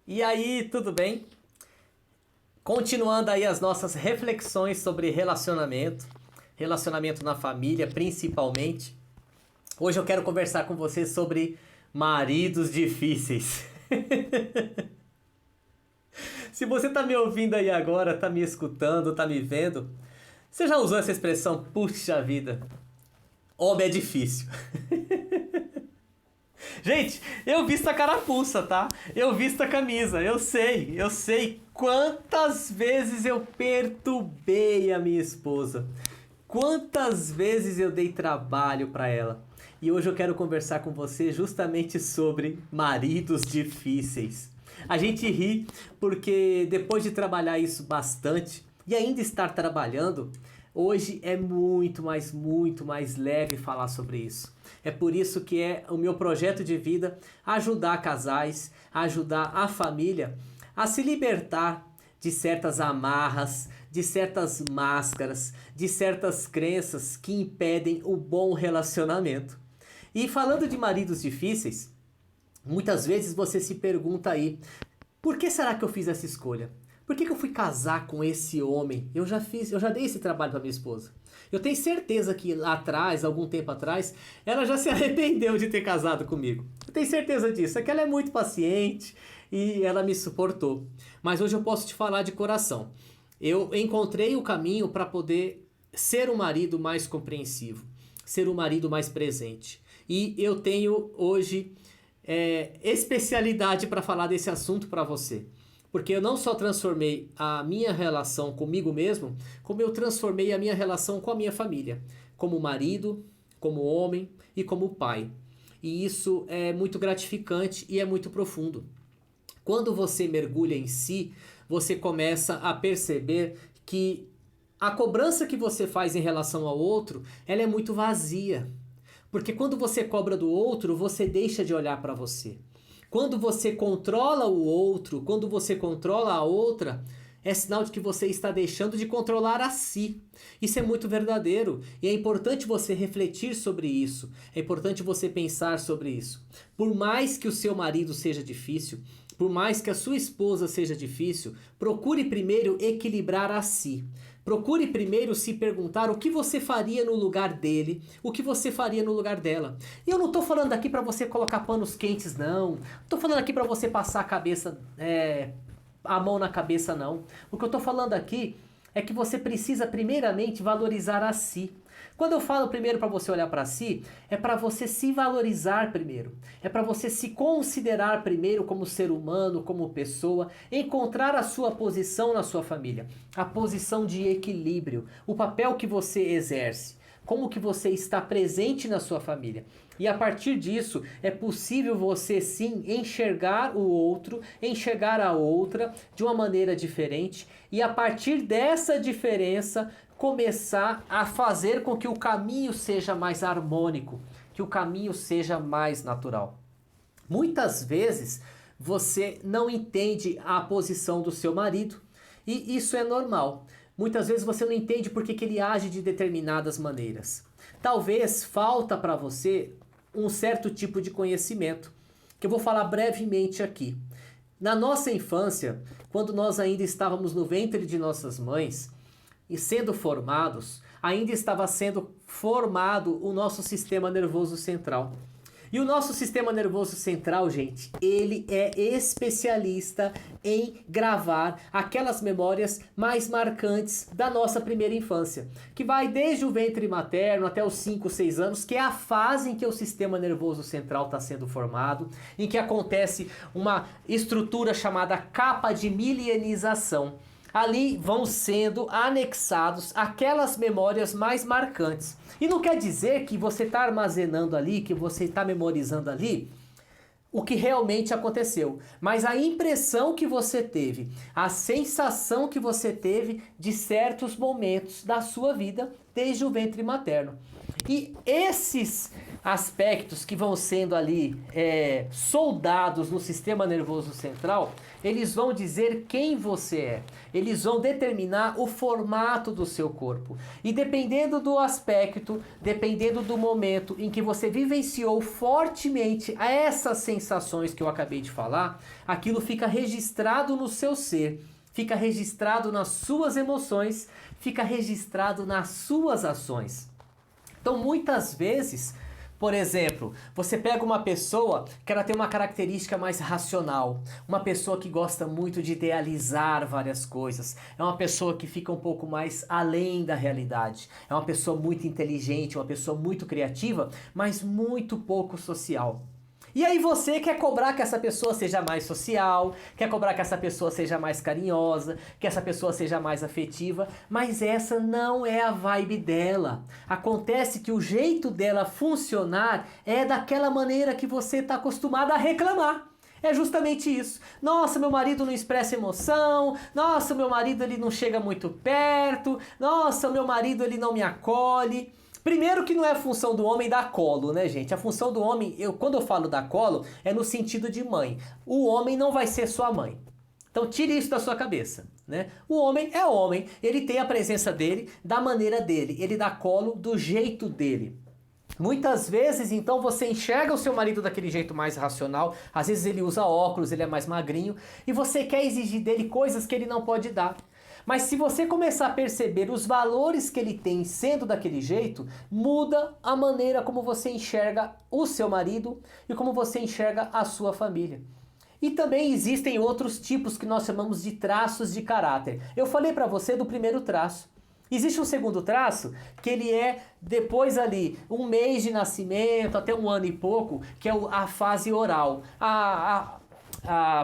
E aí, tudo bem? Continuando aí as nossas reflexões sobre relacionamento, relacionamento na família, principalmente. Hoje eu quero conversar com você sobre maridos difíceis. Se você tá me ouvindo aí agora, tá me escutando, tá me vendo, você já usou essa expressão, puxa vida, homem é difícil. Gente, eu visto a carapuça, tá? Eu visto a camisa, eu sei quantas vezes eu perturbei a minha esposa. Quantas vezes eu dei trabalho pra ela. E hoje eu quero conversar com você justamente sobre maridos difíceis. A gente ri porque depois de trabalhar isso bastante e ainda estar trabalhando, hoje é muito mais leve falar sobre isso. É por isso que é o meu projeto de vida ajudar casais, ajudar a família a se libertar de certas amarras, de certas máscaras, de certas crenças que impedem o bom relacionamento. E falando de maridos difíceis, muitas vezes você se pergunta aí, por que será que eu fiz essa escolha? Por que eu fui casar com esse homem? Eu já dei esse trabalho para minha esposa. Eu tenho certeza que lá atrás, algum tempo atrás, ela já se arrependeu de ter casado comigo. Eu tenho certeza disso. É que ela é muito paciente e ela me suportou. Mas hoje eu posso te falar de coração. Eu encontrei o caminho para poder ser um marido mais compreensivo, ser um marido mais presente. E eu tenho hoje especialidade para falar desse assunto para você. Porque eu não só transformei a minha relação comigo mesmo, como eu transformei a minha relação com a minha família. Como marido, como homem e como pai. E isso é muito gratificante e é muito profundo. Quando você mergulha em si, você começa a perceber que a cobrança que você faz em relação ao outro, ela é muito vazia. Porque quando você cobra do outro, você deixa de olhar para você. Quando você controla o outro, quando você controla a outra, é sinal de que você está deixando de controlar a si. Isso é muito verdadeiro e é importante você refletir sobre isso. É importante você pensar sobre isso. Por mais que o seu marido seja difícil, por mais que a sua esposa seja difícil, procure primeiro equilibrar a si. Procure primeiro se perguntar o que você faria no lugar dele, o que você faria no lugar dela. E eu não estou falando aqui para você colocar panos quentes, não. Estou falando aqui para você passar a mão na cabeça, não. O que eu estou falando aqui é que você precisa primeiramente valorizar a si. Quando eu falo primeiro para você olhar para si, é para você se valorizar primeiro. É para você se considerar primeiro como ser humano, como pessoa, encontrar a sua posição na sua família, a posição de equilíbrio, o papel que você exerce, como que você está presente na sua família. E a partir disso, é possível você sim enxergar o outro, enxergar a outra de uma maneira diferente e a partir dessa diferença começar a fazer com que o caminho seja mais harmônico, que o caminho seja mais natural. Muitas vezes você não entende a posição do seu marido e isso é normal. Muitas vezes você não entende por que ele age de determinadas maneiras. Talvez falta para você um certo tipo de conhecimento, que eu vou falar brevemente aqui. Na nossa infância, quando nós ainda estávamos no ventre de nossas mães e sendo formados, ainda estava sendo formado o nosso sistema nervoso central. E o nosso sistema nervoso central, gente, ele é especialista em gravar aquelas memórias mais marcantes da nossa primeira infância, que vai desde o ventre materno até os 5, 6 anos, que é a fase em que o sistema nervoso central está sendo formado, em que acontece uma estrutura chamada capa de milianização. Ali vão sendo anexados aquelas memórias mais marcantes. E não quer dizer que você está armazenando ali, que você está memorizando ali o que realmente aconteceu. Mas a impressão que você teve, a sensação que você teve de certos momentos da sua vida desde o ventre materno. E esses aspectos que vão sendo ali soldados no sistema nervoso central, eles vão dizer quem você é. Eles vão determinar o formato do seu corpo. E dependendo do aspecto, dependendo do momento em que você vivenciou fortemente essas sensações que eu acabei de falar, aquilo fica registrado no seu ser, fica registrado nas suas emoções, fica registrado nas suas ações. Então, muitas vezes, por exemplo, você pega uma pessoa que ela tem uma característica mais racional, uma pessoa que gosta muito de idealizar várias coisas, é uma pessoa que fica um pouco mais além da realidade, é uma pessoa muito inteligente, uma pessoa muito criativa, mas muito pouco social. E aí você quer cobrar que essa pessoa seja mais social, quer cobrar que essa pessoa seja mais carinhosa, que essa pessoa seja mais afetiva, mas essa não é a vibe dela. Acontece que o jeito dela funcionar é daquela maneira que você está acostumado a reclamar. É justamente isso. Nossa, meu marido não expressa emoção. Nossa, meu marido ele não chega muito perto. Nossa, meu marido ele não me acolhe. Primeiro que não é a função do homem dar colo, né, gente? A função do homem, quando eu falo dar colo, é no sentido de mãe. O homem não vai ser sua mãe. Então tire isso da sua cabeça, né? O homem é homem, ele tem a presença dele, da maneira dele, ele dá colo do jeito dele. Muitas vezes, então, você enxerga o seu marido daquele jeito mais racional, às vezes ele usa óculos, ele é mais magrinho, e você quer exigir dele coisas que ele não pode dar. Mas se você começar a perceber os valores que ele tem sendo daquele jeito, muda a maneira como você enxerga o seu marido e como você enxerga a sua família. E também existem outros tipos que nós chamamos de traços de caráter. Eu falei para você do primeiro traço. Existe um segundo traço, que ele é depois ali, 1 mês de nascimento, até 1 ano e pouco, que é a fase oral. A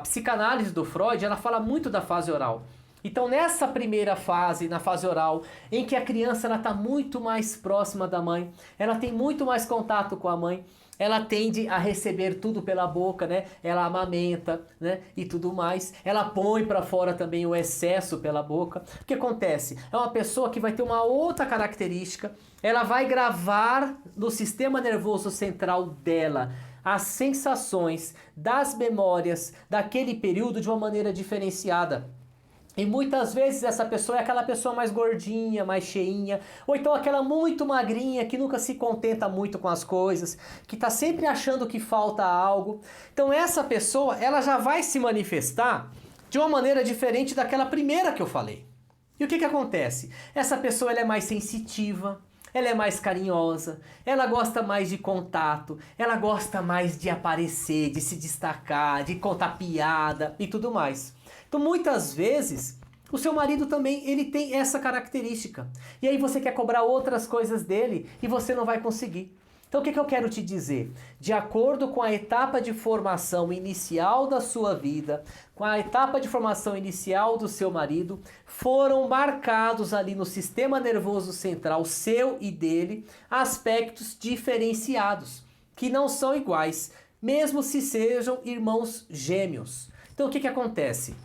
psicanálise do Freud, ela fala muito da fase oral. Então nessa primeira fase, na fase oral, em que a criança está muito mais próxima da mãe, ela tem muito mais contato com a mãe, ela tende a receber tudo pela boca, né? Ela amamenta, né? E tudo mais. Ela põe para fora também o excesso pela boca. O que acontece? É uma pessoa que vai ter uma outra característica, ela vai gravar no sistema nervoso central dela as sensações das memórias daquele período de uma maneira diferenciada. E muitas vezes essa pessoa é aquela pessoa mais gordinha, mais cheinha, ou então aquela muito magrinha que nunca se contenta muito com as coisas, que está sempre achando que falta algo. Então essa pessoa, ela já vai se manifestar de uma maneira diferente daquela primeira que eu falei. E o que acontece? Essa pessoa ela é mais sensitiva, ela é mais carinhosa, ela gosta mais de contato, ela gosta mais de aparecer, de se destacar, de contar piada e tudo mais. Então muitas vezes o seu marido também ele tem essa característica. E aí você quer cobrar outras coisas dele e você não vai conseguir. Então o que eu quero te dizer? De acordo com a etapa de formação inicial da sua vida, com a etapa de formação inicial do seu marido, foram marcados ali no sistema nervoso central seu e dele aspectos diferenciados, que não são iguais, mesmo se sejam irmãos gêmeos. Então o que acontece?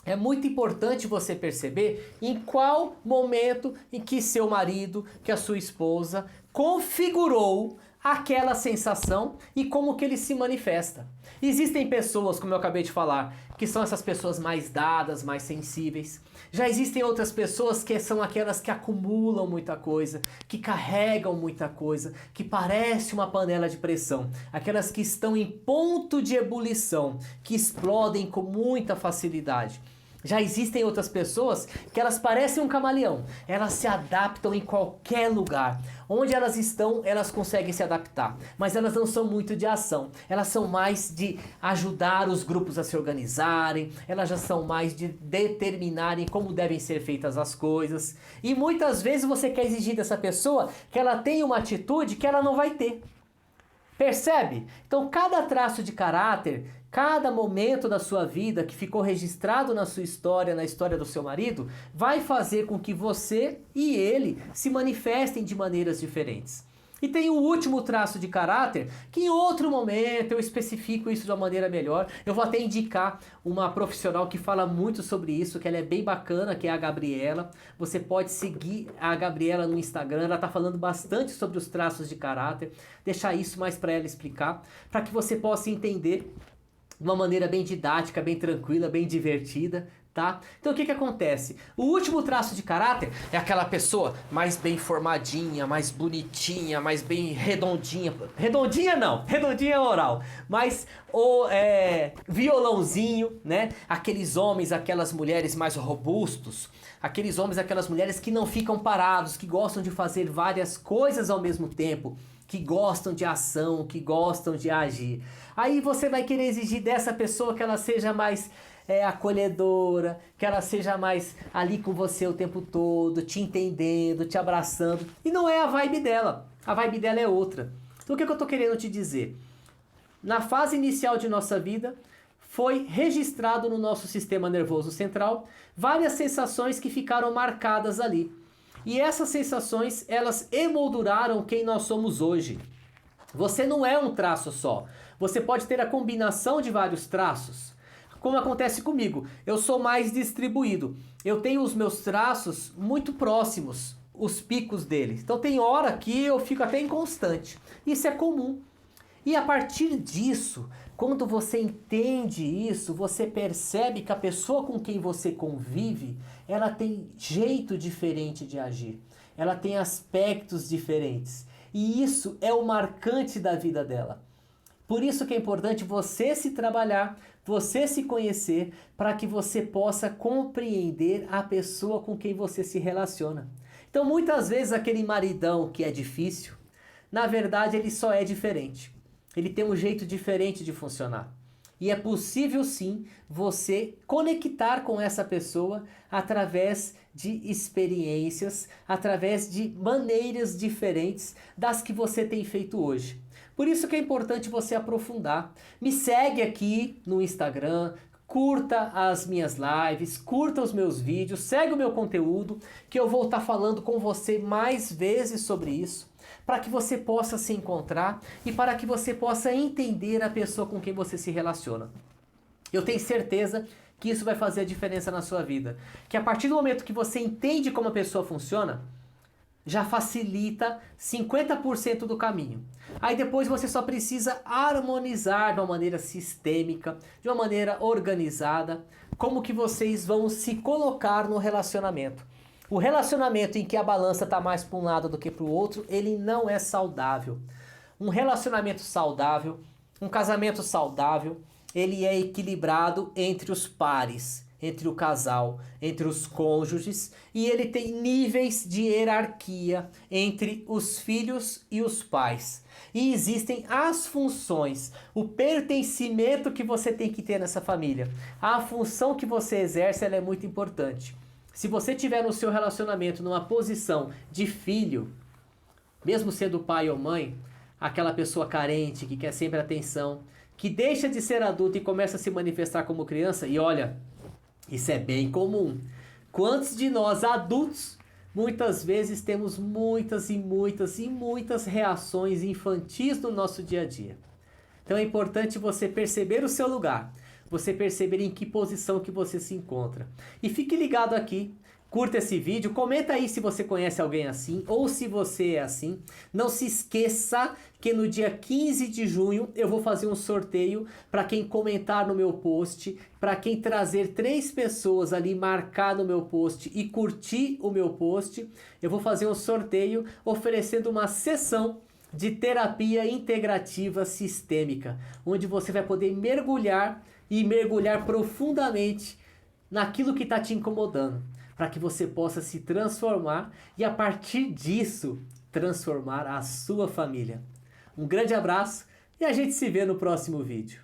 É muito importante você perceber em qual momento em que seu marido, que a sua esposa, configurou aquela sensação e como que ele se manifesta. Existem pessoas, como eu acabei de falar, que são essas pessoas mais dadas, mais sensíveis. Já existem outras pessoas que são aquelas que acumulam muita coisa, que carregam muita coisa, que parece uma panela de pressão. Aquelas que estão em ponto de ebulição, que explodem com muita facilidade. Já existem outras pessoas que elas parecem um camaleão. Elas se adaptam em qualquer lugar. Onde elas estão, elas conseguem se adaptar. Mas elas não são muito de ação. Elas são mais de ajudar os grupos a se organizarem. Elas já são mais de determinarem como devem ser feitas as coisas. E muitas vezes você quer exigir dessa pessoa que ela tenha uma atitude que ela não vai ter. Percebe? Então cada traço de caráter, cada momento da sua vida que ficou registrado na sua história, na história do seu marido, vai fazer com que você e ele se manifestem de maneiras diferentes. E tem o último traço de caráter, que em outro momento eu especifico isso de uma maneira melhor. Eu vou até indicar uma profissional que fala muito sobre isso, que ela é bem bacana, que é a Gabriela. Você pode seguir a Gabriela no Instagram, ela está falando bastante sobre os traços de caráter. Deixar isso mais para ela explicar, para que você possa entender de uma maneira bem didática, bem tranquila, bem divertida. Tá? Então o que acontece? O último traço de caráter é aquela pessoa mais bem formadinha, mais bonitinha, mais bem redondinha. Redondinha não, redondinha é oral. Mas violãozinho, né? Aqueles homens, aquelas mulheres mais robustos. Aqueles homens, aquelas mulheres que não ficam parados, que gostam de fazer várias coisas ao mesmo tempo. Que gostam de ação, que gostam de agir. Aí você vai querer exigir dessa pessoa que ela seja mais acolhedora, que ela seja mais ali com você o tempo todo, te entendendo, te abraçando. E não é a vibe dela. A vibe dela é outra. Então o que eu estou querendo te dizer? Na fase inicial de nossa vida, foi registrado no nosso sistema nervoso central várias sensações que ficaram marcadas ali. E essas sensações, elas emolduraram quem nós somos hoje. Você não é um traço só. Você pode ter a combinação de vários traços. Como acontece comigo, eu sou mais distribuído. Eu tenho os meus traços muito próximos, os picos deles. Então tem hora que eu fico até inconstante. Isso é comum. E a partir disso, quando você entende isso, você percebe que a pessoa com quem você convive, ela tem jeito diferente de agir. Ela tem aspectos diferentes. E isso é o marcante da vida dela. Por isso que é importante você se trabalhar, você se conhecer, para que você possa compreender a pessoa com quem você se relaciona. Então muitas vezes aquele maridão que é difícil, na verdade ele só é diferente. Ele tem um jeito diferente de funcionar. E é possível sim você conectar com essa pessoa através de experiências, através de maneiras diferentes das que você tem feito hoje. Por isso que é importante você aprofundar. Me segue aqui no Instagram, curta as minhas lives, curta os meus vídeos, segue o meu conteúdo, que eu vou estar falando com você mais vezes sobre isso, para que você possa se encontrar e para que você possa entender a pessoa com quem você se relaciona. Eu tenho certeza que isso vai fazer a diferença na sua vida. Que a partir do momento que você entende como a pessoa funciona, já facilita 50% do caminho. Aí depois você só precisa harmonizar de uma maneira sistêmica, de uma maneira organizada, como que vocês vão se colocar no relacionamento. O relacionamento em que a balança está mais para um lado do que para o outro, ele não é saudável. Um relacionamento saudável, um casamento saudável, ele é equilibrado entre os pares, entre o casal, entre os cônjuges, e ele tem níveis de hierarquia entre os filhos e os pais. E existem as funções, o pertencimento que você tem que ter nessa família. A função que você exerce, ela é muito importante. Se você tiver no seu relacionamento numa posição de filho, mesmo sendo pai ou mãe, aquela pessoa carente, que quer sempre atenção, que deixa de ser adulto e começa a se manifestar como criança, e olha, isso é bem comum. Quantos de nós adultos, muitas vezes temos muitas reações infantis no nosso dia a dia. Então é importante você perceber o seu lugar, você perceber em que posição que você se encontra. E fique ligado aqui, curta esse vídeo, comenta aí se você conhece alguém assim ou se você é assim. Não se esqueça que no dia 15 de junho eu vou fazer um sorteio para quem comentar no meu post, para quem trazer 3 pessoas ali, marcar no meu post e curtir o meu post. Eu vou fazer um sorteio oferecendo uma sessão de terapia integrativa sistêmica, onde você vai poder mergulhar profundamente naquilo que está te incomodando, para que você possa se transformar e a partir disso transformar a sua família. Um grande abraço e a gente se vê no próximo vídeo.